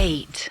8.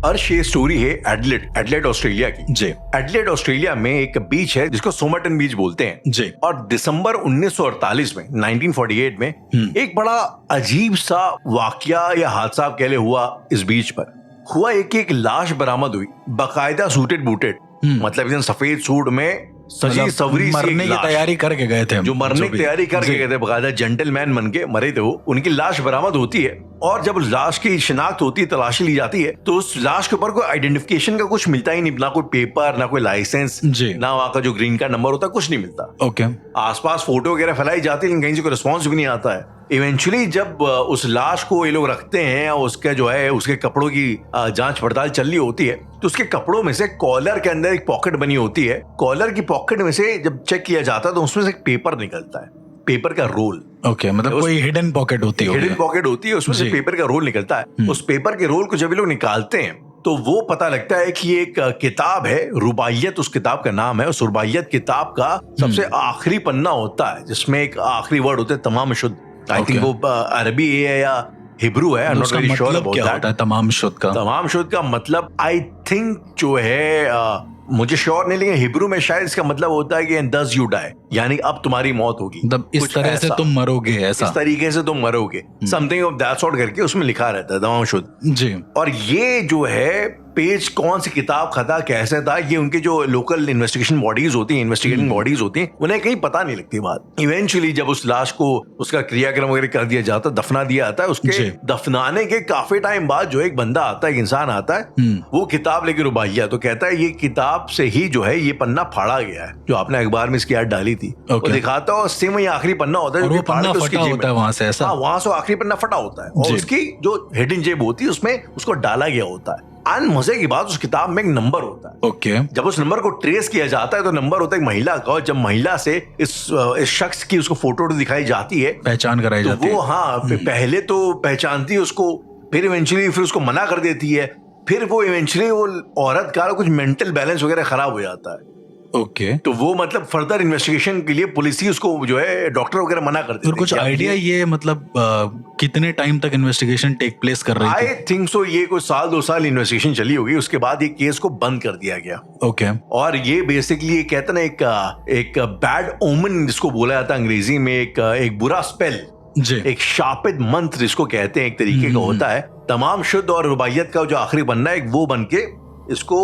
अर्श, ये स्टोरी है एडलेड ऑस्ट्रेलिया की। जी एडलेड ऑस्ट्रेलिया में एक बीच है जिसको सोमरटन बीच बोलते हैं जी। और दिसंबर 1948 में 1948 में एक बड़ा अजीब सा वाकया या हादसा आप कह ले हुआ इस बीच पर। हुआ एक लाश बरामद हुई, बाकायदा सूटेड बूटेड, मतलब एकदम सफेद सूट में सजी सवरी सी मरने एक की लाश। तैयारी करके गए थे, जो मरने की तैयारी करके गए थे, बकायदा जेंटलमैन बन के मरे थे वो। उनकी लाश बरामद होती है और जब लाश की शिनाख्त होती है, तलाशी ली जाती है, तो उस लाश के ऊपर कोई आइडेंटिफिकेशन का कुछ मिलता ही नहीं, ना कोई पेपर, ना कोई लाइसेंस, ना वहाँ का जो ग्रीन कार्ड नंबर होता है, कुछ नहीं मिलता। ओके। आसपास फोटो वगैरह फैलाई जाती है लेकिन कहीं से कोई रिस्पॉन्स भी नहीं आता है। इवेंचुअली जब उस लाश को ये लोग रखते हैं और उसका जो है उसके कपड़ों की जांच पड़ताल चल रही होती है, तो उसके कपड़ों में से कॉलर के अंदर एक पॉकेट बनी होती है। कॉलर की पॉकेट में से जब चेक किया जाता है तो उसमें से एक पेपर निकलता है, पेपर का रोल। ओके, मतलब कोई हिडन पॉकेट होती है। हिडन पॉकेट होती है, उसमें से पेपर का रोल निकलता है। उस पेपर के रोल को जब ये लोग निकालते हैं तो वो पता लगता है कि एक किताब है, रुबाइयत उस किताब का नाम है। उस रुबाइयत किताब का सबसे आखिरी पन्ना होता है जिसमें एक आखिरी वर्ड होते हैं तमाम शुद्ध। आई थिंक वो अरबी है या हिब्रू है, I am not very sure about that. तमाम शुद्ध का मतलब आई थिंक जो है मुझे श्योर नहीं, लेकिन हिब्रू में शायद इसका मतलब होता है कि thus you die, यानी अब तुम्हारी मौत होगी, मतलब इस तरह से तुम मरोगे, ऐसा इस तरीके से तुम मरोगे, समथिंग ऑफ दैट सॉर्ट करके उसमें लिखा रहता है तमाम शुद्ध जी। और ये जो है पेज कौन सी किताब का था, कैसे था, ये उनके जो लोकल इन्वेस्टिगेशन बॉडीज होती हैं, इन्वेस्टिगेटिंग बॉडीज होती हैं, उन्हें कहीं पता नहीं लगती बात। इवेंचुअली जब उस लाश को उसका क्रियाक्रम वगैरह कर दिया जाता है, दफना दिया जाता है, उसके दफनाने के काफी टाइम बाद जो एक बंदा आता है, एक इंसान आता है, वो किताब लेके रुबाइया, तो कहता है ये किताब से ही जो है ये पन्ना फाड़ा गया है जो आपने अखबार में इसकी ऐड डाली थी। वो दिखाता है सेम वही आखिरी पन्ना होता है, वो पन्ना फटा होता है वहां से, ऐसा? हाँ, वहां से आखिरी पन्ना फटा होता है और उसकी जो हिडन जेब होती है उसमें उसको डाला गया होता है। अन मजे की बात, उस किताब में एक नंबर होता है। ओके। जब उस नंबर को ट्रेस किया जाता है तो नंबर होता है एक महिला का, और जब महिला से इस शख्स की उसको फोटो दिखाई जाती है, पहचान कराई जाती है, वो हाँ पहले तो पहचानती है उसको, फिर इवेंचुअली फिर उसको मना कर देती है, फिर वो इवेंचुअली वो औरत का कुछ मेंटल बैलेंस वगैरह खराब हो जाता है। ओके। तो वो मतलब फर्दर इन्वेस्टिगेशन के लिए पुलिस ही उसको जो है डॉक्टर वगैरह मना कर देते हैं। और कुछ आइडिया ये मतलब कितने टाइम तक इन्वेस्टिगेशन टेक प्लेस कर रही थी? आई थिंक सो ये कोई साल 2 साल इन्वेस्टिगेशन चली होगी, उसके बाद ये केस को बंद कर दिया गया। ओके। और ये बेसिकली कहते ना एक बैड ओमन जिसको बोला जाता है अंग्रेजी में, एक बुरा स्पेल, एक शापित मंत्र जिसको कहते हैं, एक तरीके का होता है। तमाम शुद्ध और रुबाइयत का जो आखिरी बनना है, एक वो बन के इसको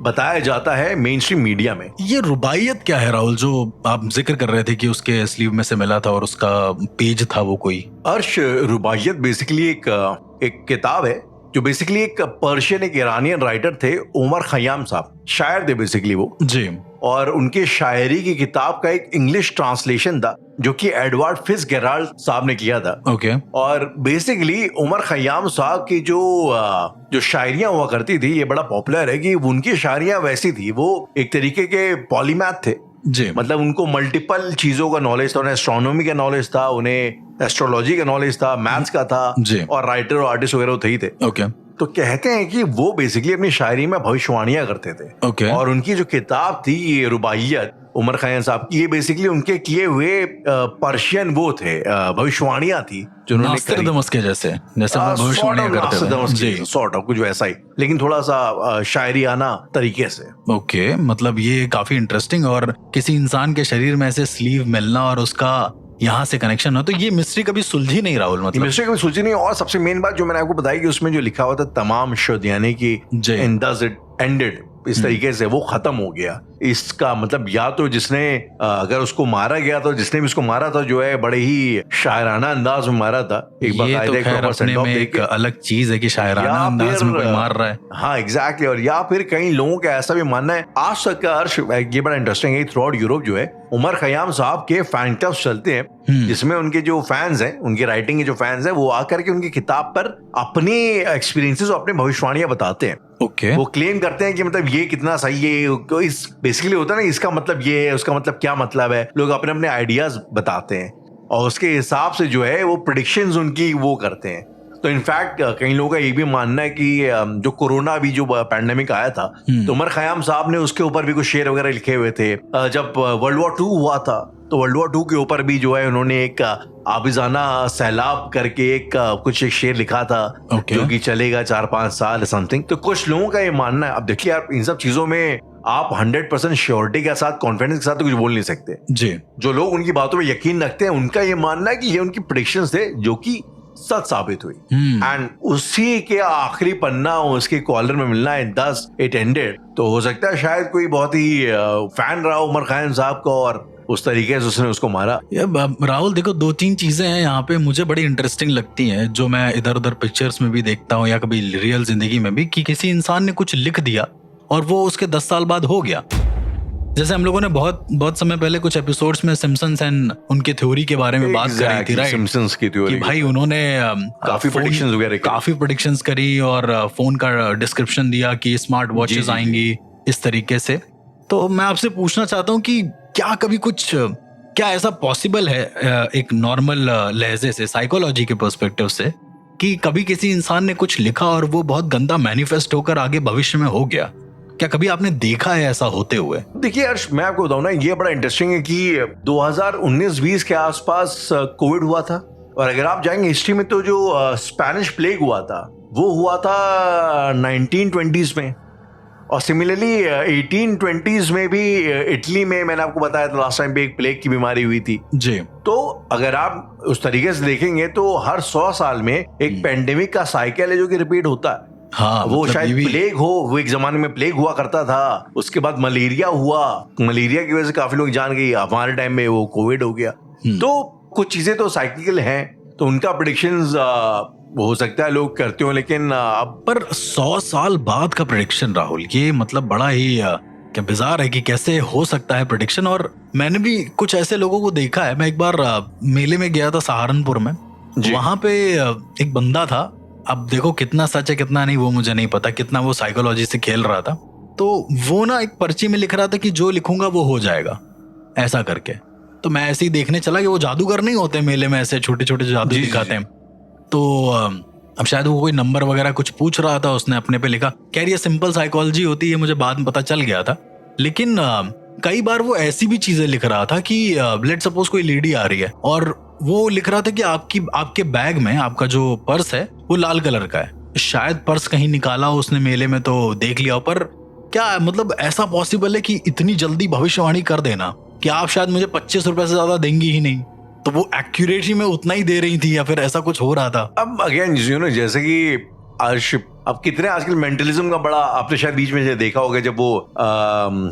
बताया जाता है मेन स्ट्रीम मीडिया में। ये रुबाइयत क्या है राहुल, जो आप जिक्र कर रहे थे कि उसके स्लीव में से मिला था और उसका पेज था वो कोई? अर्श, रुबाइयत बेसिकली एक किताब है जो बेसिकली एक पर्शियन, एक ईरानियन राइटर थे, उमर खयाम साहब, शायर थे बेसिकली वो जी। और उनके शायरी की किताब का एक इंग्लिश ट्रांसलेशन था जो कि एडवर्ड फिट्जगेराल्ड साहब ने किया था। ओके। और बेसिकली उमर खयाम साहब की जो शायरियां हुआ करती थी, ये बड़ा पॉपुलर है कि उनकी शायरियां वैसी थी, वो एक तरीके के पॉलीमैथ थे जी। मतलब उनको मल्टीपल चीजों का नॉलेज था, उन्हें एस्ट्रोनॉमी का नॉलेज था, उन्हें एस्ट्रोलॉजी का नॉलेज था, मैथ्स का था और राइटर और आर्टिस्ट वगैरह थे ही थे। ओके। तो कहते हैं कि वो बेसिकली अपनी शायरी में भविष्यवाणियां करते थे। ओके। और उनकी जो किताब थी ये रुबाइयत उमर खयाम साहब की, ये बेसिकली उनके किए हुए पर्शियन वो थे, भविष्यवाणियां थी जो उन्होंने करी, जैसे भविष्यवाणियां करते थे, सॉर्ट ऑफ कुछ वैसा ही, लेकिन थोड़ा सा शायरियाना तरीके से। ओके, मतलब ये काफी इंटरेस्टिंग। और किसी इंसान के शरीर में ऐसे स्लीव मिलना और उसका यहाँ से कनेक्शन हो, तो ये मिस्ट्री कभी सुलझी नहीं राहुल, मतलब मिस्ट्री कभी सुलझी नहीं। और सबसे मेन बात जो मैंने आपको बताई कि उसमें जो लिखा हुआ था तमाम शुद्ध, यानी कि एंड thus it ended, इस तरीके से वो खत्म हो गया। इसका मतलब या तो जिसने अगर उसको मारा गया तो जिसने भी उसको मारा था जो है बड़े ही शायराना अंदाज में मारा था। एक बाकायदा एक अलग चीज है कि शायराना अंदाज में कोई मार रहा है। हाँ एग्जैक्टली। और या फिर कई लोगों का ऐसा भी मानना है, आज तक का अर्श ये बड़ा इंटरेस्टिंग है, थ्रू आउट यूरोप जो है उमर खयाम साहब के फैन क्लब्स चलते हैं जिसमें उनके जो फैंस हैं, उनकी राइटिंग के जो फैंस हैं, वो आकर के उनकी किताब पर अपनी एक्सपीरियंसेस और अपनी भविष्यवाणियां बताते हैं। ओके। वो क्लेम करते हैं कि मतलब ये कितना सही है, इस बेसिकली होता है ना, इसका मतलब ये है, उसका मतलब क्या मतलब है, लोग अपने अपने आइडियाज बताते हैं और उसके हिसाब से जो है वो प्रेडिक्शंस उनकी वो करते हैं। तो इनफैक्ट कई लोगों का ये भी मानना है कि जो कोरोना भी जो पैंडेमिक आया था तो उमर खयाम साहब ने उसके ऊपर भी कुछ शेर वगैरह लिखे हुए थे। जब वर्ल्ड वॉर 2 हुआ था तो वर्ल्ड वॉर 2 के ऊपर भी जो है उन्होंने एक आबिजाना सैलाब करके एक कुछ एक शेर लिखा था, जो कि चलेगा 4-5 साल समथिंग। तो कुछ लोगों का ये मानना है, अब देखिए यार इन सब चीजों में आप 100% श्योरिटी के साथ, कॉन्फिडेंस के साथ तो कुछ बोल नहीं सकते जी। जो लोग उनकी बातों में यकीन रखते हैं उनका ये मानना है कि ये उनकी प्रेडिक्शंस थे जो कि सच साबित हुई, एंड उसी के आखिरी पन्ना उसके कॉलर में मिलना है 10 इट एंडेड। तो हो सकता है शायद कोई बहुत ही फैन रहा उमर खैयाम साहब का और उस तरीके से उसने उसको मारा। राहुल देखो 2-3 चीजें हैं यहाँ पे मुझे बड़ी इंटरेस्टिंग लगती हैं, जो मैं इधर उधर पिक्चर्स में भी देखता हूँ या कभी रियल जिंदगी में भी, कि किसी इंसान ने कुछ लिख दिया और वो उसके 10 साल बाद हो गया। जैसे हम लोगों ने बहुत समय पहले कुछ एपिसोड्स में सिम्पसन्स एंड उनके थ्योरी के बारे में बात करी थी, राइट? सिम्पसन्स की थ्योरी कि भाई उन्होंने काफी प्रेडिक्शंस करी और फोन का डिस्क्रिप्शन दिया कि स्मार्ट वॉचेस आएंगी इस तरीके से। तो मैं आपसे पूछना चाहता हूँ कि क्या ऐसा पॉसिबल है एक नॉर्मल लहजे से, साइकोलॉजी के पर्सपेक्टिव से, कि कभी किसी इंसान ने कुछ लिखा और वो बहुत गंदा मैनिफेस्ट होकर आगे भविष्य में हो गया? क्या कभी आपने देखा है ऐसा होते हुए? देखिए हर्ष, मैं आपको बताऊं ना, ये बड़ा इंटरेस्टिंग है कि 2019-20 के आसपास कोविड हुआ था, और अगर आप जाएंगे हिस्ट्री में तो जो स्पेनिश प्लेग हुआ था वो हुआ था 1920s में, और सिमिलरली 1820s में भी इटली में, मैंने आपको बताया था लास्ट टाइम पे, एक प्लेग की बीमारी हुई थी जी। तो अगर आप उस तरीके से देखेंगे तो हर 100 साल में एक पेंडेमिक का साइकिल है जो कि रिपीट होता है। हाँ, वो मतलब शायद प्लेग हो, वो एक जमाने में प्लेग हुआ करता था, उसके बाद मलेरिया हुआ, मलेरिया की वजह से काफी लोग जान गए, हमारे टाइम में वो कोविड हो गया। तो कुछ चीजें तो साइक्लिकल हैं, तो उनका प्रेडिक्शंस हो सकता है लोग करते हो, लेकिन अब पर 100 साल बाद का प्रेडिक्शन राहुल, ये मतलब बड़ा ही क्या बिजार है कि कैसे हो सकता है प्रेडिक्शन। और मैंने भी कुछ ऐसे लोगों को देखा है। मैं एक बार मेले में गया था सहारनपुर में, वहां पे एक बंदा था, अब देखो कितना सच है कितना नहीं वो मुझे नहीं पता, कितना वो साइकोलॉजी से खेल रहा था। तो वो ना एक पर्ची में लिख रहा था कि जो लिखूंगा वो हो जाएगा, ऐसा करके। तो मैं ऐसे ही देखने चला कि वो जादूगर नहीं होते मेले में, ऐसे छोटे छोटे जादू दिखाते हैं। तो अब शायद वो कोई नंबर वगैरह कुछ पूछ रहा था, उसने अपने पे लिखा। खैर ये सिंपल साइकोलॉजी होती है, मुझे बाद में पता चल गया था। लेकिन कई बार वो ऐसी भी चीजें लिख रहा था कि लेट सपोज कोई लेडी आ रही है और वो लिख रहा था कि आपके बैग में आपका जो पर्स है वो लाल कलर का है। शायद पर्स कहीं निकाला हो उसने मेले में तो देख लिया, पर क्या मतलब ऐसा पॉसिबल है कि इतनी जल्दी भविष्यवाणी कर देना कि आप शायद मुझे 25 रुपए से ज्यादा देंगी ही नहीं? तो वो एक्यूरेसी में उतना ही दे रही थी या फिर ऐसा कुछ हो रहा था? अब अगेन जैसे कि अब कितने आजकल मेंटलिज्म का बड़ा, आपने शायद बीच में देखा होगा जब वो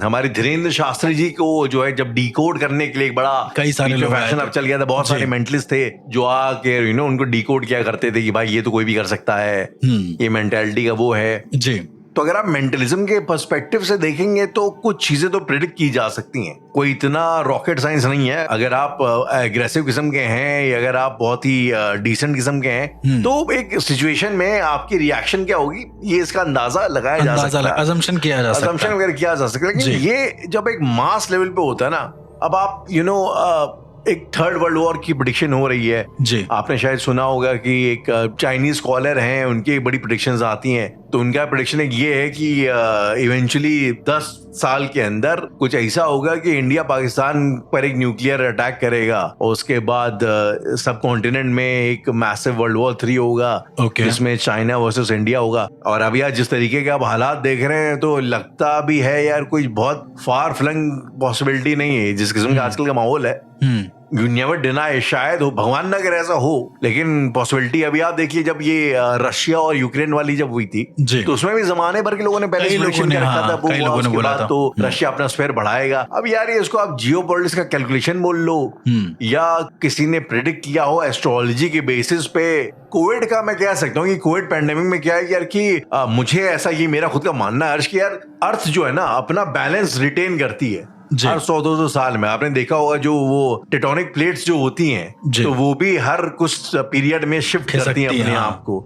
हमारे धीरेन्द्र शास्त्री जी को जो है जब डिकोड करने के लिए एक बड़ा कई सारे लोग फैशन अब चल गया था, बहुत सारे मेंटलिस्ट थे जो आके उनको डिकोड किया करते थे कि भाई ये तो कोई भी कर सकता है, ये मेंटालिटी का वो है जी। तो अगर आप मेंटलिज्म के पर्सपेक्टिव से देखेंगे तो कुछ चीजें तो प्रेडिक्ट की जा सकती हैं, कोई इतना रॉकेट साइंस नहीं है। अगर आप एग्रेसिव किस्म के हैं या अगर आप बहुत ही डिसेंट किस्म के हैं तो एक सिचुएशन में आपकी रिएक्शन क्या होगी ये इसका अंदाजा लगाया जा सकता है, असम्पशन किया जा सकता है, असम्पशन वगैरह किया जा सकता है। लेकिन ये जब एक मास लेवल पे होता है ना, अब आप एक थर्ड वर्ल्ड वॉर की प्रेडिक्शन हो रही है जी। आपने शायद सुना होगा कि एक चाइनीज स्कॉलर हैं, उनकी बड़ी प्रेडिक्शंस आती हैं, तो उनका प्रेडिक्शन ये है कि इवेंचुअली 10 साल के अंदर कुछ ऐसा होगा कि इंडिया पाकिस्तान पर एक न्यूक्लियर अटैक करेगा और उसके बाद सब कॉन्टिनेंट में एक मैसिव वर्ल्ड वॉर 3 होगा जिसमें चाइना वर्सेस इंडिया होगा। और अब यार जिस तरीके के आप हालात देख रहे हैं तो लगता भी है यार कोई बहुत फार फ्लंग पॉसिबिलिटी नहीं है जिस किस्म का आजकल का माहौल है। यू नेवर डिनाई, शायद हो, भगवान ना करे ऐसा हो, लेकिन पॉसिबिलिटी अभी आप देखिए जब ये रशिया और यूक्रेन वाली जब हुई थी तो उसमें भी जमाने भर के लोगों ने पहले सिमुलेशन कर रखा था, उसके बाद तो रशिया अपना स्फीयर बढ़ाएगा। अब यार ये इसको आप जियोपॉलिटिक्स का कैलकुलेशन बोल लो या किसी ने प्रेडिक्ट किया हो एस्ट्रोलॉजी के बेसिस पे। कोविड का मैं कह सकता हूँ कि कोविड पैंडेमिक में क्या है यार कि मुझे ऐसा ये मेरा खुद का मानना है कि यार अर्थ जो है ना अपना बैलेंस रिटेन करती है हर 100-200 साल में। आपने देखा होगा जो वो टेक्टोनिक प्लेट्स जो होती हैं तो वो भी हर कुछ पीरियड में शिफ्ट करती हैं अपने आप को।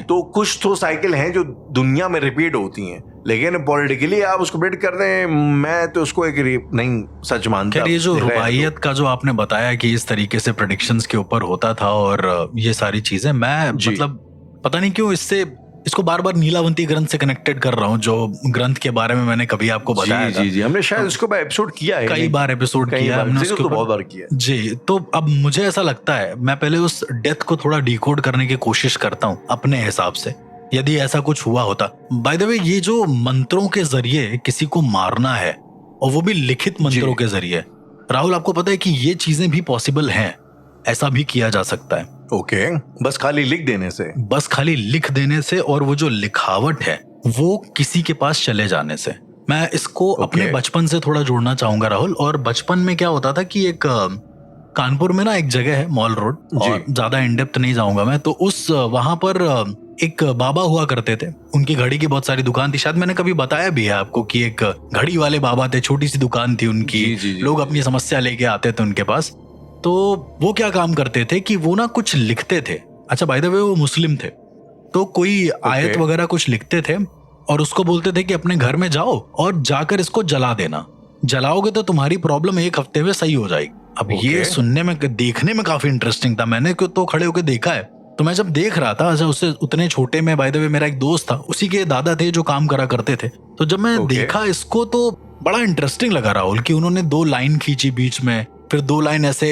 तो कुछ तो साइकिल हैं जो दुनिया में रिपीट होती हैं, लेकिन पॉलिटिकली आप उसको प्रेडिक्ट कर रहे हैं, मैं तो उसको एक नहीं सच मानता। ये जो रुबाइयत का जो आपने बताया कि इस तरीके से प्रेडिक्शंस के ऊपर होता था और ये सारी चीजें, मैं मतलब पता नहीं क्यों इससे इसको बार बार नीलावंती ग्रंथ से कनेक्टेड कर रहा हूँ, जो ग्रंथ के बारे में मैंने कभी आपको बताया था। जी, हमने शायद इसको एपिसोड किया है, कई बार एपिसोड किया है हमने उसके ऊपर, बहुत बार किया है। जी। तो अब मुझे ऐसा लगता है, मैं पहले उस डेथ को थोड़ा डिकोड करने की कोशिश करता हूँ अपने हिसाब से, यदि ऐसा कुछ हुआ होता। बाय द वे, ये जो मंत्रों के जरिए किसी को मारना है, और वो भी लिखित मंत्रों के जरिए, राहुल आपको पता है कि ये चीजें भी पॉसिबल हैं, ऐसा भी किया जा सकता है। ओके, बस खाली लिख देने से? बस खाली लिख देने से, और वो जो लिखावट है वो किसी के पास चले जाने से। मैं इसको अपने बचपन से थोड़ा जोड़ना चाहूंगा राहुल। और बचपन में क्या होता था कि एक कानपुर में ना एक जगह है मॉल रोड, और ज्यादा इन डेप्थ नहीं जाऊंगा मैं, तो उस वहां पर एक बाबा हुआ करते थे, उनकी घड़ी की बहुत सारी दुकान थी। शायद मैंने कभी बताया भी है आपको कि एक घड़ी वाले बाबा थे, छोटी सी दुकान थी उनकी। लोग अपनी समस्या लेके आते थे उनके पास। तो वो क्या काम करते थे कि वो ना कुछ लिखते थे। अच्छा, बाय द वे वो मुस्लिम थे, तो कोई आयत वगैरह कुछ लिखते थे और उसको बोलते थे कि अपने घर में जाओ और जाकर इसको जला देना, जलाओगे तो तुम्हारी प्रॉब्लम 1 हफ्ते में सही हो जाएगी। अब ये सुनने में, देखने में काफी इंटरेस्टिंग था। मैंने तो खड़े होकर देखा है। तो मैं जब देख रहा था, अच्छा उससे उतने छोटे में, बाय द वे मेरा एक दोस्त था, उसी के दादा थे जो काम करा करते थे। तो जब मैं देखा इसको तो बड़ा इंटरेस्टिंग लगा राहुल, कि उन्होंने 2 लाइन खींची बीच में, फिर 2 लाइन ऐसे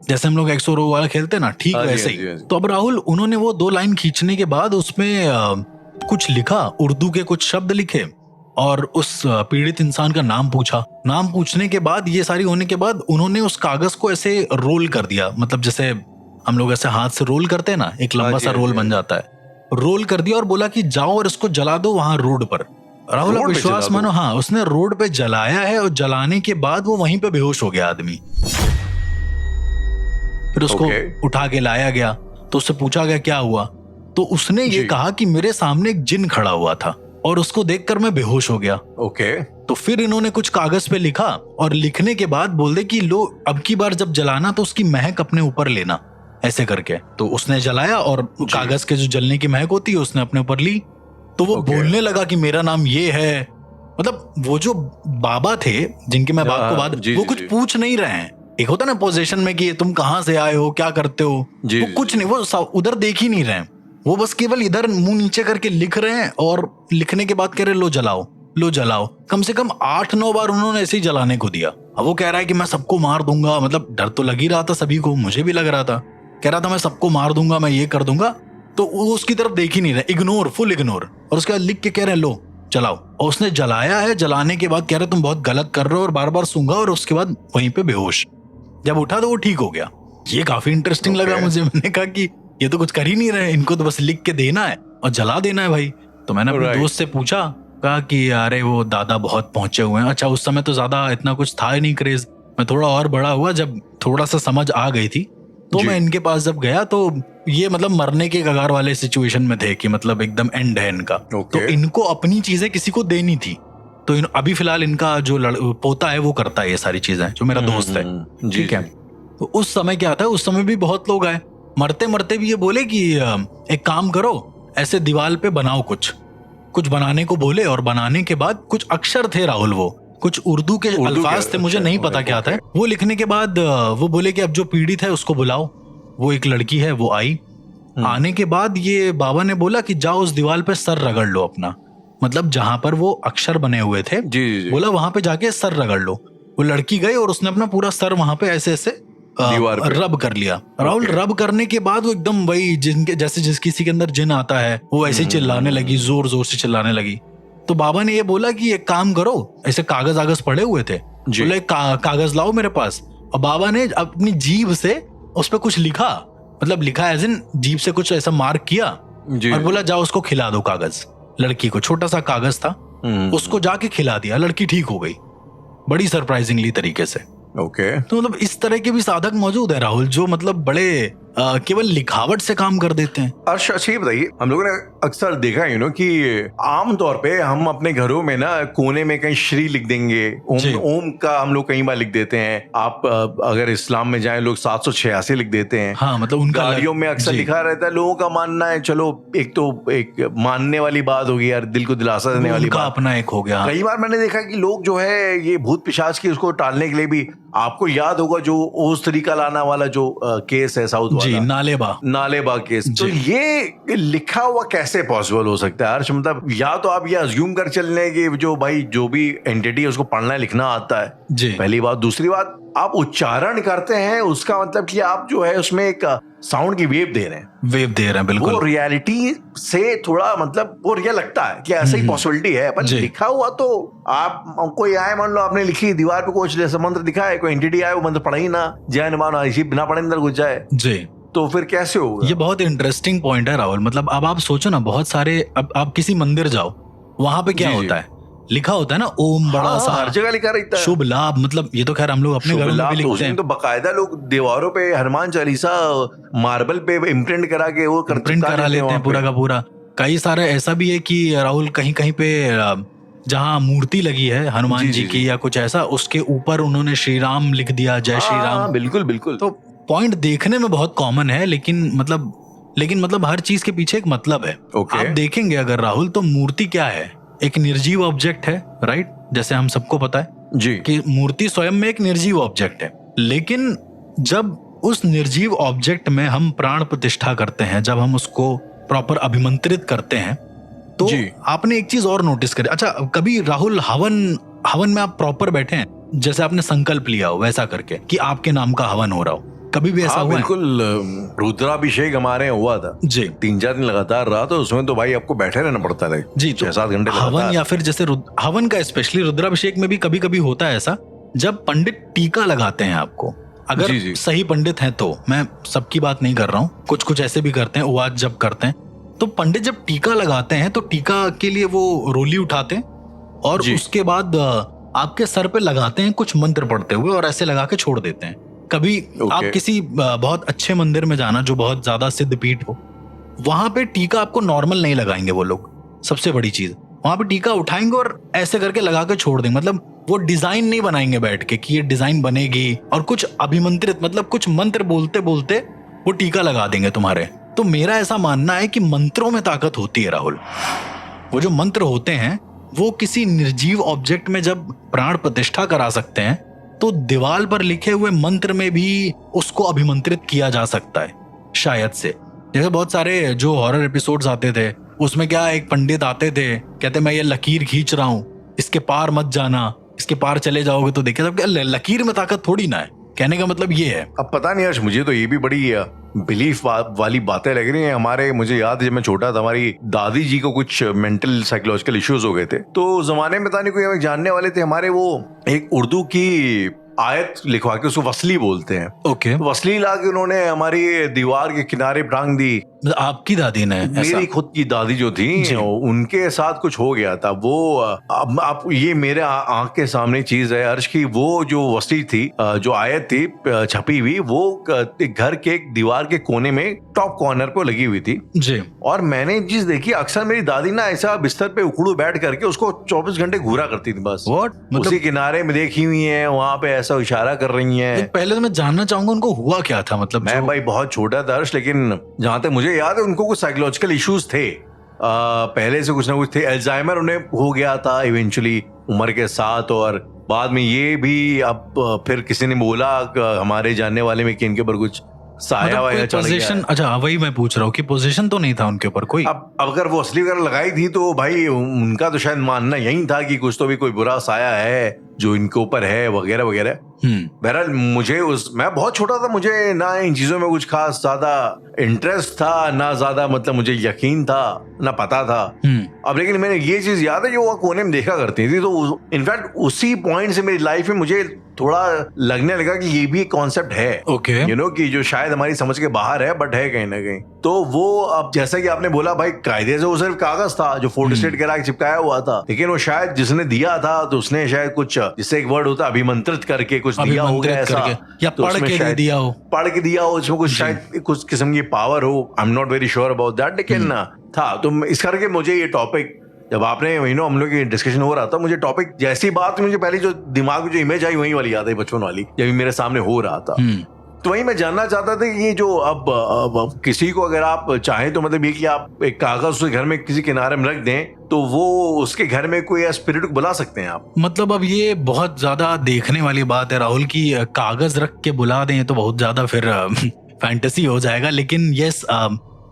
जैसे हम लोग 100 रो वाला खेलते ना, ठीक वैसे ही। तो अब राहुल, उन्होंने वो 2 लाइन खींचने के बाद उसमें कुछ लिखा, उर्दू के कुछ शब्द लिखे, और उस पीड़ित इंसान का नाम पूछा। नाम पूछने के बाद, ये सारी होने के बाद, उन्होंने उस कागज को ऐसे रोल कर दिया, मतलब जैसे हम लोग ऐसे हाथ से रोल करते हैं ना, एक लंबा सा रोल बन जाता है, रोल कर दिया और बोला कि जाओ और इसको जला दो वहां रोड पर। राहुल, आप विश्वास मानो, हाँ, उसने रोड पे जलाया है, और जलाने के बाद वो वहीं पे बेहोश हो गया आदमी। फिर उसको उठा के लाया गया, तो उससे पूछा गया क्या हुआ, तो उसने ये कहा कि मेरे सामने एक जिन खड़ा हुआ था और उसको देखकर मैं बेहोश हो गया। तो फिर इन्होंने कुछ कागज पे लिखा, और लिखने के बाद बोल दे कि लो, अब की बार जब जलाना तो उसकी महक अपने ऊपर लेना, ऐसे करके। तो उसने जलाया, और कागज के जो जलने की महक होती है उसने अपने ऊपर ली। तो वो बोलने लगा कि मेरा नाम ये है। मतलब वो जो बाबा थे जिनकी मैं बात को बात, वो कुछ पूछ नहीं रहे हैं। एक होता ना पोजीशन में कि तुम कहाँ से आए हो, क्या करते हो, वो कुछ नहीं, वो उधर देख ही नहीं रहे हैं। वो बस केवल इधर मुंह नीचे करके लिख रहे हैं, और लिखने के बाद कह रहे लो जलाओ, लो जलाओ। कम से कम 8-9 बार उन्होंने ऐसे ही जलाने को दिया। अब वो कह रहा है कि मैं सबको मार दूंगा। मतलब डर तो लग ही रहा था सभी को, मुझे भी लग रहा था। कह रहा था मैं सबको मार दूंगा, मैं ये कर दूंगा। तो वो उसकी तरफ देख ही नहीं रहे, इग्नोर, फुल इग्नोर। और उसके बाद लिख के कह रहे लो जलाओ, और उसने जलाया है। जलाने के बाद कह रहे तुम बहुत गलत कर रहे हो, और बार बार सूंघा, और उसके बाद वहीं पे बेहोश। जब उठा तो वो ठीक हो गया। ये काफी इंटरेस्टिंग लगा मुझे। मैंने कहा कि ये तो कुछ कर ही नहीं रहे, इनको तो बस लिख के देना है और जला देना है भाई। तो मैंने अपने दोस्त से पूछा, कहा कि अरे वो दादा बहुत पहुंचे हुए हैं। अच्छा, उस समय तो ज्यादा इतना कुछ था ही नहीं क्रेज। मैं थोड़ा और बड़ा हुआ, जब थोड़ा सा समझ आ गई थी, तो मैं इनके पास जब गया, तो ये मतलब मरने के कगार वाले सिचुएशन में थे, कि मतलब एकदम एंड है इनका। तो इनको अपनी चीजें किसी को देनी थी। तो अभी फिलहाल इनका जो पोता है वो करता है ये सारी चीजें, जो मेरा दोस्त है, ठीक है। तो उस समय क्या था, उस समय भी बहुत लोग आए, मरते मरते भी ये बोले कि एक काम करो, ऐसे दीवार पे बनाओ, कुछ बनाने को बोले। और बनाने के बाद कुछ अक्षर थे राहुल, वो कुछ उर्दू के अल्फाज थे, मुझे नहीं पता क्या था। वो लिखने के बाद वो बोले कि अब जो पीड़ित है उसको बुलाओ। वो एक लड़की है, वो आई। आने के बाद ये बाबा ने बोला कि जाओ उस दीवार पे सर रगड़ लो अपना, मतलब जहां पर वो अक्षर बने हुए थे, बोला वहां पे जाके सर रगड़ लो। वो लड़की गई और उसने अपना पूरा सर वहां पे ऐसे ऐसे रब कर लिया। राहुल, रब करने के बाद वो एकदम वही जिनके जैसे जिस किसी के अंदर जिन आता है, वो ऐसे चिल्लाने लगी, जोर जोर से चिल्लाने लगी। तो बाबा ने ये बोला कि एक काम करो, ऐसे कागज पड़े हुए थे, बोले कागज लाओ मेरे पास। और बाबा ने अपनी जीभ से उस पर कुछ लिखा, मतलब लिखा एज इन जीभ से कुछ ऐसा मार्क किया, और बोला जाओ उसको खिला दो कागज। लड़की को छोटा सा कागज था, उसको जाके खिला दिया, लड़की ठीक हो गई बड़ी सरप्राइजिंगली तरीके से। तो मतलब इस तरह के भी साधक मौजूद है राहुल, जो मतलब बड़े केवल लिखावट से काम कर देते हैं। अर्श, अच्छा ये बताइए, हम लोगों ने अक्सर देखा है कि आम तौर पे हम अपने घरों में ना कोने में कहीं श्री लिख देंगे, ओम का हम लोग कई बार लिख देते हैं। आप अगर इस्लाम में जाएं, लोग 786 लिख देते हैं। हाँ, मतलब उनका गाड़ियों में अक्सर लिखा रहता है। लोगों का मानना है, चलो एक मानने वाली बात होगी यार, दिल को दिलासा देने वाली बात, अपना एक हो गया। कई बार मैंने देखा कि लोग जो है ये भूत पिशाच की उसको टालने के लिए भी आपको याद होगा जो ओस तरीका लाना वाला जो केस है साउथ जी, वाला, नालेबा केस, तो ये लिखा हुआ कैसे पॉसिबल हो सकता है हर्ष? मतलब या तो आप ये अज्यूम कर चल रहे हैं कि जो भाई जो भी एंटिटी है उसको पढ़ना लिखना आता है जी, पहली बात। दूसरी बात, आप उच्चारण करते हैं उसका मतलब कि आप जो है उसमें एक साउंड की वेव दे रहे हैं, बिल्कुल। वो रियलिटी से थोड़ा मतलब वो रियल लगता है कि ऐसा ही पॉसिबिलिटी है, पर लिखा हुआ तो आप कोई आए, मान लो आपने लिखी दीवार पे कुछ जैसे मंत्र दिखा है, कोई एंटिटी आए वो मंत्र पढ़ा ही ना, जय हनुमान इसी बिना पढ़े अंदर घुस जाए जी, तो फिर कैसे होगा? ये बहुत इंटरेस्टिंग पॉइंट है राहुल। मतलब अब आप सोचो ना, बहुत सारे, अब आप किसी मंदिर जाओ, वहां पे क्या होता है, लिखा होता है ना ओम बड़ा सा, हर जगह लिखा रहता है शुभ लाभ। मतलब ये तो खैर हम लोग अपने घरों में भी लिखते हैं, तो बकायदा लोग दीवारों पे हनुमान चालीसा मार्बल पे इम्प्रिंट करा के वो प्रिंट करा लेते हैं पूरा का पूरा। कई सारे ऐसा भी है कि राहुल कहीं कहीं पे जहाँ मूर्ति लगी है हनुमान जी की या कुछ ऐसा, उसके ऊपर उन्होंने श्री राम लिख दिया, जय श्री राम। बिल्कुल बिल्कुल। तो पॉइंट देखने में बहुत कॉमन है, लेकिन मतलब हर चीज के पीछे एक मतलब है। आप देखेंगे अगर राहुल, तो मूर्ति क्या है, एक निर्जीव ऑब्जेक्ट है, राइट? जैसे हम सबको पता है जी कि मूर्ति स्वयं में एक निर्जीव ऑब्जेक्ट है, लेकिन जब उस निर्जीव ऑब्जेक्ट में हम प्राण प्रतिष्ठा करते हैं, जब हम उसको प्रॉपर अभिमंत्रित करते हैं, तो आपने एक चीज और नोटिस करी। अच्छा, कभी राहुल हवन में आप प्रॉपर बैठे हैं, जैसे आपने संकल्प लिया हो वैसा करके कि आपके नाम का हवन हो रहा हो, कभी भी ऐसा हुआ? बिल्कुल, रुद्राभिषेक हमारे यहाँ हुआ था जी, 3-4 दिन लगातार रहा, तो उसमें तो भाई आपको बैठे रहना पड़ता था जी, 6-7 घंटे हवन। या फिर जैसे हवन का स्पेशली रुद्राभिषेक में भी कभी कभी होता है ऐसा, जब पंडित टीका लगाते हैं आपको, अगर सही पंडित हैं तो, मैं सबकी बात नहीं कर रहा हूँ, कुछ ऐसे भी करते हैं, उवाच जब करते हैं, तो पंडित जब टीका लगाते हैं तो टीका के लिए वो रोली उठाते हैं और उसके बाद आपके सर पे लगाते हैं कुछ मंत्र पढ़ते हुए, और ऐसे लगा के छोड़ देते हैं। कभी आप किसी बहुत अच्छे मंदिर में जाना जो बहुत ज्यादा सिद्ध पीठ हो, वहां पे टीका आपको नॉर्मल नहीं लगाएंगे वो लोग। सबसे बड़ी चीज, वहां पे टीका उठाएंगे और ऐसे करके लगा के छोड़ देंगे। मतलब वो डिजाइन नहीं बनाएंगे बैठ के कि ये डिजाइन बनेगी, और कुछ अभिमंत्रित, मतलब कुछ मंत्र बोलते बोलते वो टीका लगा देंगे तुम्हारे। तो मेरा ऐसा मानना है कि मंत्रों में ताकत होती है राहुल। वो जो मंत्र होते हैं वो किसी निर्जीव ऑब्जेक्ट में जब प्राण प्रतिष्ठा करा सकते हैं, तो दीवार पर लिखे हुए मंत्र में भी उसको अभिमंत्रित किया जा सकता है शायद से। जैसे बहुत सारे जो हॉरर एपिसोड्स आते थे, उसमें क्या, एक पंडित आते थे, कहते मैं ये लकीर खींच रहा हूं, इसके पार मत जाना, इसके पार चले जाओगे तो देखे, तब क्या लकीर में ताकत थोड़ी ना है। कहने का मतलब ये है। अब पता नहीं हर्ष, मुझे तो ये भी बड़ी बिलीफ वाली बातें लग रही हैं। हमारे, मुझे याद है जब मैं छोटा था, हमारी दादी जी को कुछ मेंटल साइकोलॉजिकल इश्यूज हो गए थे, तो जमाने में पता नहीं कोई हमें जानने वाले थे हमारे, वो एक उर्दू की आयत लिखवा के उसको वसली बोलते हैं। ओके। वसली ला के उन्होंने हमारी दीवार के किनारे टांग दी। आपकी दादी ने? मेरी खुद की दादी जो थी, उनके साथ कुछ हो गया था। वो अब आप, ये मेरे आंख के सामने चीज है हर्ष की, वो जो वसली थी, जो आयत थी छपी हुई, वो घर के दीवार के कोने में टॉप कॉर्नर पे लगी हुई थी जी। और मैंने चीज देखी, अक्सर मेरी दादी ना ऐसा बिस्तर पे उखड़ू बैठ करके उसको 24 घंटे घूरा करती थी बस। मतलब उसी किनारे में देखी हुई है, वहां पे ऐसा इशारा कर रही है। तो पहले तो मैं जानना चाहूंगा उनको हुआ क्या था। मतलब मैं भाई बहुत छोटा था हर्ष, लेकिन जहां तक मुझे याद है उनको कुछ साइकोलॉजिकल इश्यूज थे, पहले से कुछ ना कुछ थे। अल्जाइमर उन्हें हो गया था इवेंचुअली उम्र के साथ, और बाद में ये भी अब फिर किसी ने बोला हमारे जानने वाले में कि इनके ऊपर कुछ साया वाया चढ़ गया। अच्छा, वही मैं पूछ रहा हूँ कि पोजीशन तो नहीं था उनके ऊपर कोई। अब अगर वो असली वगैरह लगाई थी तो भाई उनका तो शायद मानना यही था कि कुछ तो भी कोई बुरा साया है जो इनके ऊपर है वगैरह वगैरह। बहरहाल मुझे मैं बहुत छोटा था, मुझे ना इन चीजों में कुछ खास ज्यादा इंटरेस्ट था, ना ज्यादा मतलब मुझे यकीन था, ना पता था। अब लेकिन मैंने ये चीज याद है जो वो कोने में देखा करती थी, तो इनफैक्ट उसी पॉइंट से मेरी लाइफ में मुझे थोड़ा लगने लगा कि ये भी एक कॉन्सेप्ट है, यू नो, कि जो शायद हमारी समझ के बाहर है बट है कहीं ना कहीं। तो वो, अब जैसा कि आपने बोला भाई, कायदे से वो सिर्फ कागज था जो फोटो स्टेट करा के चिपकाया हुआ था, लेकिन वो शायद जिसने दिया था तो उसने शायद कुछ, जिससे एक वर्ड होता है अभिमंत्रित करके कुछ दिया होगा ऐसा, या पढ़ के दिया हो, उसमें कुछ शायद कुछ किस्म की पावर हो। I am not very sure about that, लेकिन था। तो इस करके मुझे ये टॉपिक, जब आपने हम लोग की डिस्कशन हो रहा था, मुझे टॉपिक जैसी बात, मुझे पहले जो दिमाग में जो इमेज आई वही वाली याद है, बचपन वाली, जब मेरे सामने हो रहा था। तो वही मैं जानना चाहता था कि ये जो अब किसी को अगर आप चाहें तो मतलब ये कि आप एक कागज उसके घर में किसी किनारे में रख दें तो वो उसके घर में कोई स्पिरिट को बुला सकते हैं आप? मतलब अब ये बहुत ज्यादा देखने वाली बात है राहुल की कागज रख के बुला दें तो बहुत ज्यादा फिर फैंटेसी हो जाएगा, लेकिन यस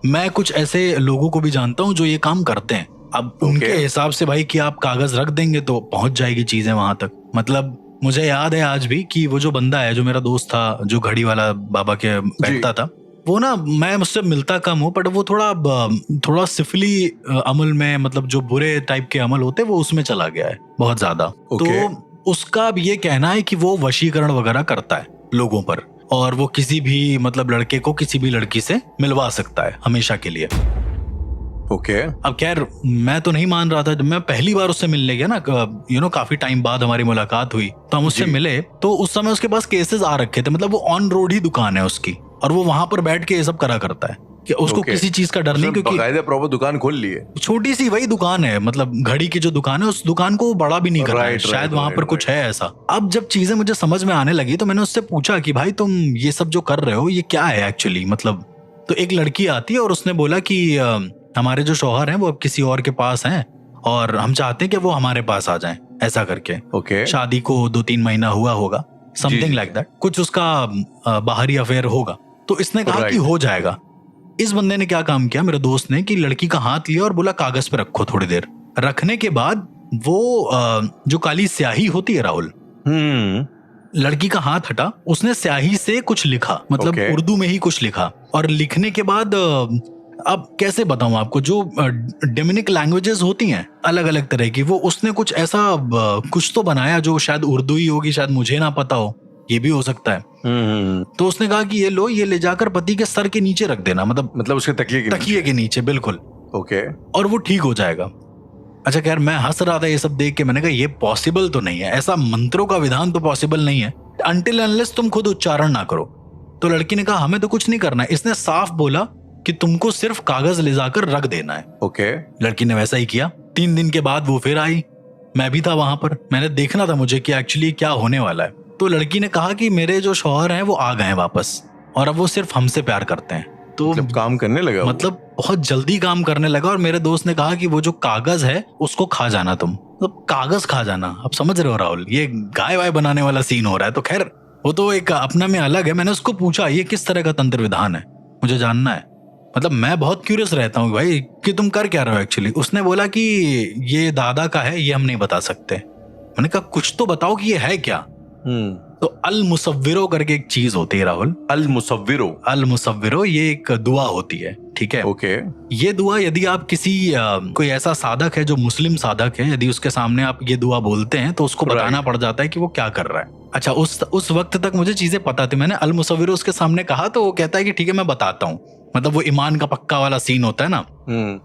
मैं कुछ ऐसे लोगों को भी जानता हूँ जो ये काम करते हैं। अब उनके हिसाब से भाई कि आप कागज रख देंगे तो पहुंच जाएगी चीजें वहां तक। मतलब मुझे याद है आज भी कि वो जो बंदा है, जो मेरा दोस्त था, जो घड़ी वाला बाबा के बैठता था, वो ना, मैं मुझसे मिलता कम हूँ बट वो थोड़ा सिफली अमल में, मतलब जो बुरे टाइप के अमल होते हैं वो उसमें चला गया है बहुत ज्यादा। तो उसका अब ये कहना है कि वो वशीकरण वगैरह करता है लोगों पर, और वो किसी भी मतलब लड़के को किसी भी लड़की से मिलवा सकता है हमेशा के लिए। अब खैर मैं तो नहीं मान रहा था। जब मैं पहली बार उससे मिलने गया ना, काफी टाइम बाद हमारी मुलाकात हुई तो हम उससे मिले, तो उस समय उसके पास केसेस आ रखे थे। मतलब वो ऑन रोड ही दुकान है उसकी और वो वहां पर बैठ के ये सब करा करता है कि उसको किसी चीज का डर नहीं, क्योंकि प्रॉपर दुकान खोल ली है। छोटी सी वही दुकान है, मतलब घड़ी की जो दुकान है उस दुकान को बड़ा भी नहीं कर रहा है, शायद वहां पर कुछ है ऐसा। अब जब चीजें मुझे समझ में आने लगी तो मैंने उससे पूछा कि भाई तुम ये सब जो कर रहे हो ये क्या है एक्चुअली, मतलब। तो एक लड़की आती है और उसने बोला कि हमारे जो शौहर हैं वो अब किसी और के पास हैं और हम चाहते हैं कि वो हमारे पास आ जाएं, ऐसा करके। शादी को 2-3 महीना हुआ होगा, समथिंग लाइक दैट, कुछ उसका बाहरी अफेयर होगा। तो इसने कहा कि हो जाएगा। इस बंदे ने क्या काम किया, मेरे दोस्त ने, कि लड़की का हाथ लिया और बोला कागज पे रखो। थोड़ी देर रखने के बाद वो जो काली स्याही होती है राहुल, लड़की का हाथ हटा, उसने स्याही से कुछ लिखा, मतलब उर्दू में ही कुछ लिखा। और लिखने के बाद अब कैसे बताऊं आपको, जो डेमोनिक लैंग्वेजेस होती हैं अलग अलग तरह की, वो उसने कुछ ऐसा कुछ तो बनाया जो शायद उर्दू ही होगी, शायद मुझे ना पता हो, ये भी हो सकता है। तो उसने कहा कि ये लो, ये ले जाकर पति के सर के नीचे रख देना, मतलब उसके तकिए के नीचे, बिल्कुल। और वो ठीक हो जाएगा। अच्छा खैर मैं हंस रहा था ये सब देख के। मैंने कहा ये पॉसिबल तो नहीं है, ऐसा मंत्रों का विधान तो पॉसिबल नहीं है अनटिल अनलेस तुम खुद उच्चारण ना करो। तो लड़की ने कहा हमें तो कुछ नहीं करना है। इसने साफ बोला कि तुमको सिर्फ कागज ले जाकर रख देना है। लड़की ने वैसा ही किया। 3 दिन के बाद वो फिर आई, मैं भी था वहां पर, मैंने देखना था मुझे कि एक्चुअली क्या होने वाला है। तो लड़की ने कहा कि मेरे जो शौहर हैं वो आ गए हैं वापस और अब वो सिर्फ हमसे प्यार करते हैं। तो मतलब काम करने लगा, मतलब बहुत जल्दी काम करने लगा। और मेरे दोस्त ने कहा कि वो जो कागज है उसको खा जाना तुम, मतलब कागज खा जाना। अब समझ रहे हो राहुल, ये गाय वाय बनाने वाला सीन हो रहा है। तो खैर वो तो एक अपना में अलग है। मैंने उसको पूछा ये किस तरह का तंत्र विधान है, मुझे जानना है। मतलब मैं बहुत क्यूरियस रहता हूँ भाई कि तुम कर क्या रहे हो एक्चुअली। उसने बोला कि ये दादा का है, ये हम नहीं बता सकते। मैंने कहा कुछ तो बताओ कि ये है क्या। तो अल मुसव्विरो करके एक चीज होती है राहुल। अल मुसव्विरो ये एक दुआ होती है, ठीक है। ये दुआ यदि आप किसी कोई ऐसा साधक है जो मुस्लिम साधक है, यदि उसके सामने आप ये दुआ बोलते हैं तो उसको बताना पड़ जाता है कि वो क्या कर रहा है। अच्छा उस वक्त तक मुझे चीजें पता थी। मैंने अल मुसव्विरो उसके सामने कहा तो वो कहता है कि ठीक है मैं बताता हूँ। मतलब वो ईमान का पक्का वाला सीन होता है ना।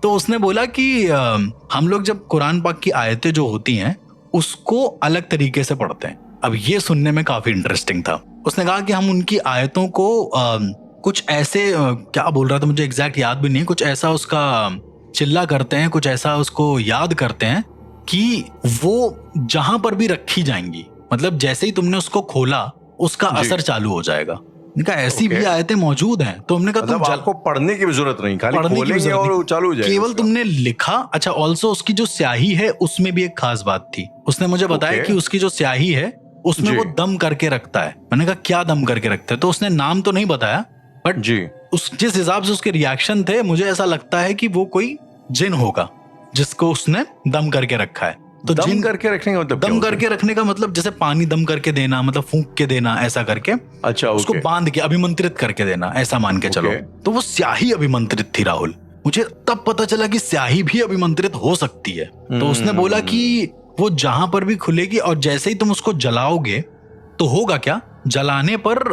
तो उसने बोला कि हम लोग जब कुरान पाक की आयतें जो होती हैं उसको अलग तरीके से पढ़ते हैं। अब ये सुनने में काफी इंटरेस्टिंग था। उसने कहा कि हम उनकी आयतों को कुछ ऐसे क्या बोल रहा था मुझे एग्जैक्ट याद भी नहीं, कुछ ऐसा उसका चिल्ला करते हैं, कुछ ऐसा उसको याद करते हैं कि वो जहां पर भी रखी जाएंगी, मतलब जैसे ही तुमने उसको खोला उसका असर चालू हो जाएगा। ऐसी भी आयतें मौजूद हैं। तो हमने कहा मतलब आपको पढ़ने की भी जरूरत नहीं, खाली खोलेंगे और चालू हो जाएगा, केवल तुमने लिखा। अच्छा ऑल्सो उसकी जो स्याही है उसमें भी एक खास बात थी। उसने मुझे बताया कि उसकी जो स्याही है उसमें वो दम करके रखता है। मैंने कहा क्या दम करके रखता है। तो उसने नाम तो नहीं बताया बट जिस हिसाब से उसके रिएक्शन थे मुझे ऐसा लगता है कि वो कोई जिन होगा जिसको उसने दम करके रखा है। तो दम करके रखने का मतलब दम करके रखने का मतलब जैसे पानी दम करके देना, मतलब फूंक के देना, ऐसा करके। अच्छा उसको बांध के अभिमंत्रित करके देना, ऐसा मान के चलो। तो वो स्याही अभिमंत्रित थी राहुल। मुझे तब पता चला कि स्याही भी अभिमंत्रित हो सकती है। तो उसने बोला कि वो जहां पर भी खुलेगी और जैसे ही तुम उसको जलाओगे तो होगा क्या, जलाने पर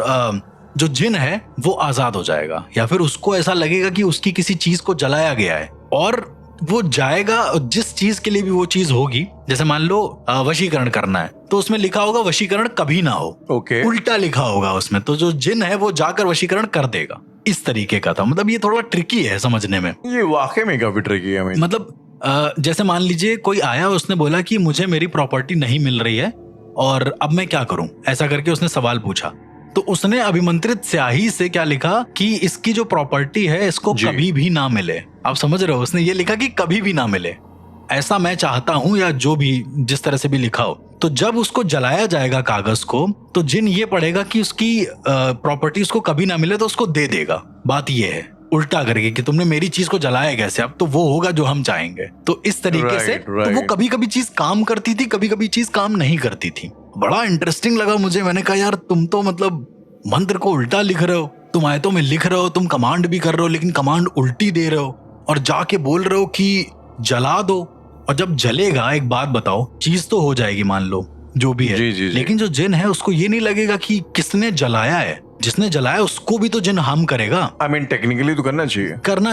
जो जिन है वो आजाद हो जाएगा, या फिर उसको ऐसा लगेगा कि उसकी किसी चीज को जलाया गया है और वो जाएगा जिस चीज के लिए भी वो चीज होगी। जैसे मान लो वशीकरण करना है तो उसमें लिखा होगा वशीकरण कभी ना हो, उल्टा लिखा होगा उसमें, तो जो जिन है वो जाकर वशीकरण कर देगा। इस तरीके का था। मतलब ये थोड़ा ट्रिकी है समझने में। ये वाकई में काफी ट्रिकी है। मतलब जैसे मान लीजिए कोई आया, उसने बोला कि मुझे मेरी प्रॉपर्टी नहीं मिल रही है और अब मैं क्या करूं, ऐसा करके उसने सवाल पूछा। तो उसने अभिमंत्रित स्याही से क्या लिखा कि इसकी जो प्रॉपर्टी है इसको जी। कभी भी ना मिले। आप समझ रहे हो, उसने ये लिखा कि कभी भी ना मिले, ऐसा मैं चाहता हूं, या जो भी जिस तरह से भी लिखा हो। तो जब उसको जलाया जाएगा कागज को, तो जिन ये पढ़ेगा कि उसकी प्रॉपर्टी उसको कभी ना मिले तो उसको दे देगा। बात ये है उल्टा करके कि तुमने मेरी चीज को जलाया कैसे, अब तो वो होगा जो हम चाहेंगे। तो इस तरीके से तो वो कभी कभी चीज काम करती थी, कभी कभी चीज काम नहीं करती थी। बड़ा इंटरेस्टिंग लगा मुझे। मैंने कहा यार तुम तो मतलब मंत्र को उल्टा लिख रहे हो, तुम आयतों में लिख रहे हो, तुम कमांड भी कर रहे हो लेकिन कमांड उल्टी दे रहे हो, और जाके बोल रहे हो कि जला दो। और जब जलेगा, एक बात बताओ, चीज तो हो जाएगी मान लो जो भी है, जी। लेकिन जो जिन है उसको ये नहीं लगेगा कि किसने जलाया है। जिसने जलाया उसको भी तो जिन हार्म करेगा। आई मीन टेक्निकली तो करना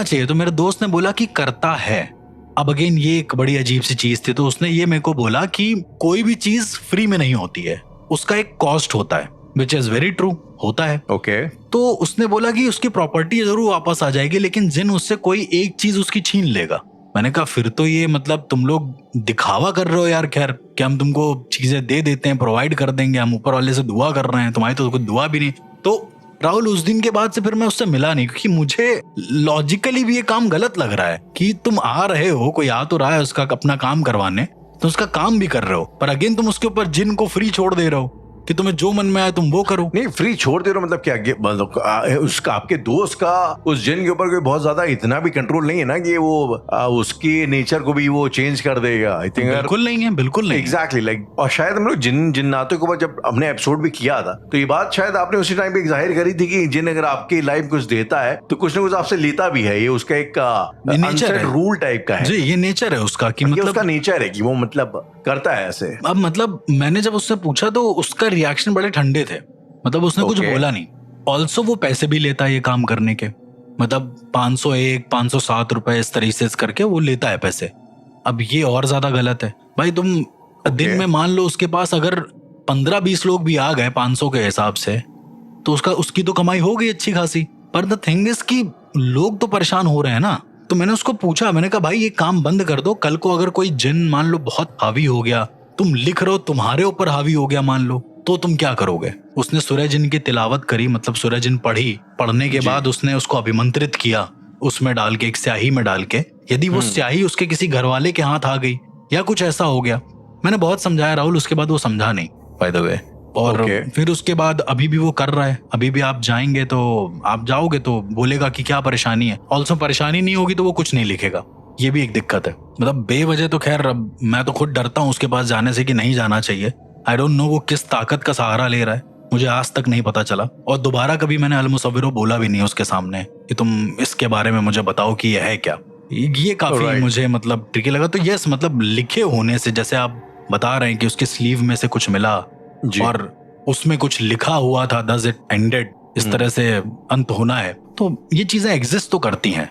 चाहिए। तो मेरे दोस्त ने बोला कि करता है। अब अगेन ये एक बड़ी अजीब सी चीज थी। तो उसने ये मेरे को बोला कि कोई भी चीज फ्री में नहीं होती है, उसका एक कॉस्ट होता है, विच इज वेरी ट्रू, होता है। ओके। तो उसने बोला कि उसकी प्रॉपर्टी जरूर वापस आ जाएगी, लेकिन जिन उससे कोई एक चीज उसकी छीन लेगा। मैंने कहा फिर तो ये मतलब तुम लोग दिखावा कर रहे हो यार। खैर कि हम तुमको चीजें दे देते हैं, प्रोवाइड कर देंगे, हम ऊपर वाले से दुआ कर रहे हैं, तुम्हारी तो कोई दुआ भी नहीं। तो राहुल उस दिन के बाद से फिर मैं उससे मिला नहीं, क्योंकि मुझे लॉजिकली भी ये काम गलत लग रहा है कि तुम आ रहे हो, कोई आ तो रहा है उसका अपना काम करवाने, तो उसका काम भी कर रहे हो, पर अगेन तुम उसके ऊपर जिन को फ्री छोड़ दे रहे हो कि तुम्हें जो मन में आए तुम वो करो। नहीं, फ्री छोड़ दे रहे हो मतलब क्या, मतलब उसका आपके दोस्त का उस जिन के ऊपर कोई बहुत ज्यादा इतना भी कंट्रोल नहीं है ना कि वो उसकी नेचर को भी वो चेंज कर देगा। आई थिंक बिल्कुल नहीं है, बिल्कुल नहीं। एग्जैक्टली लाइक, और शायद हम लोग जिन्नातों के ऊपर जब हमने एपिसोड भी किया था तो ये बात शायद आपने उसी टाइम पे जाहिर करी थी कि जिन अगर आपकी लाइफ कुछ देता है तो कुछ ना कुछ आपसे लेता भी है। ये उसका एक नेचर है, रूल टाइप का है जी, ये नेचर है उसका कि मतलब उसका नेचर है कि वो मतलब करता है ऐसे। अब मतलब मैंने जब उससे पूछा तो उसका रिएक्शन बड़े ठंडे थे, मतलब उसने कुछ बोला नहीं। ऑल्सो वो पैसे भी लेता है ये काम करने के, मतलब 501 507 रुपए इस तरीके से करके वो लेता है पैसे। अब ये और ज्यादा गलत है भाई। तुम दिन में मान लो उसके पास अगर 15-20 लोग भी आ गए 500 के हिसाब से, तो उसकी तो कमाई हो गई अच्छी खासी। पर द थिंग इज कि लोग तो परेशान हो रहे हैं ना। तो मैंने उसको पूछा, मैंने कहा भाई ये काम बंद कर दो, कल को अगर कोई जिन मान लो बहुत हावी हो गया, तुम लिख रहे हो तुम्हारे ऊपर हावी हो गया मान लो, तो तुम क्या करोगे। उसने सूरह जिन की तिलावत करी, मतलब सूरह जिन पढ़ी, पढ़ने के बाद उसने उसको अभिमंत्रित किया उसमें डाल के, एक स्याही में डाल के। यदि वो स्याही उसके किसी घर वाले के हाथ आ गई या कुछ ऐसा हो गया, मैंने बहुत समझाया राहुल, उसके बाद वो समझा नहीं बाय द वे। और फिर उसके बाद अभी भी वो कर रहा है। अभी भी आप जाएंगे तो आप जाओगे तो बोलेगा कि क्या परेशानी है। ऑल्सो परेशानी नहीं होगी तो वो कुछ नहीं लिखेगा। ये भी एक दिक्कत है, मतलब बेवजह। तो खैर अब मैं तो खुद डरता हूँ उसके पास जाने से कि नहीं जाना चाहिए। आई डोंट नो वो किस ताकत का सहारा ले रहा है, मुझे आज तक नहीं पता चला। और दोबारा कभी मैंने अलमुसव्विरो बोला भी नहीं उसके सामने कि तुम इसके बारे में मुझे बताओ कि यह है क्या। ये काफी मुझे मतलब ट्रिकी लगा। तो यस, मतलब लिखे होने से, जैसे आप बता रहे हैं कि उसके स्लीव में से कुछ मिला और उसमें कुछ लिखा हुआ था, दस इट एंडेड, इस तरह से अंत होना है, तो ये चीजें एग्जिस्ट तो करती हैं।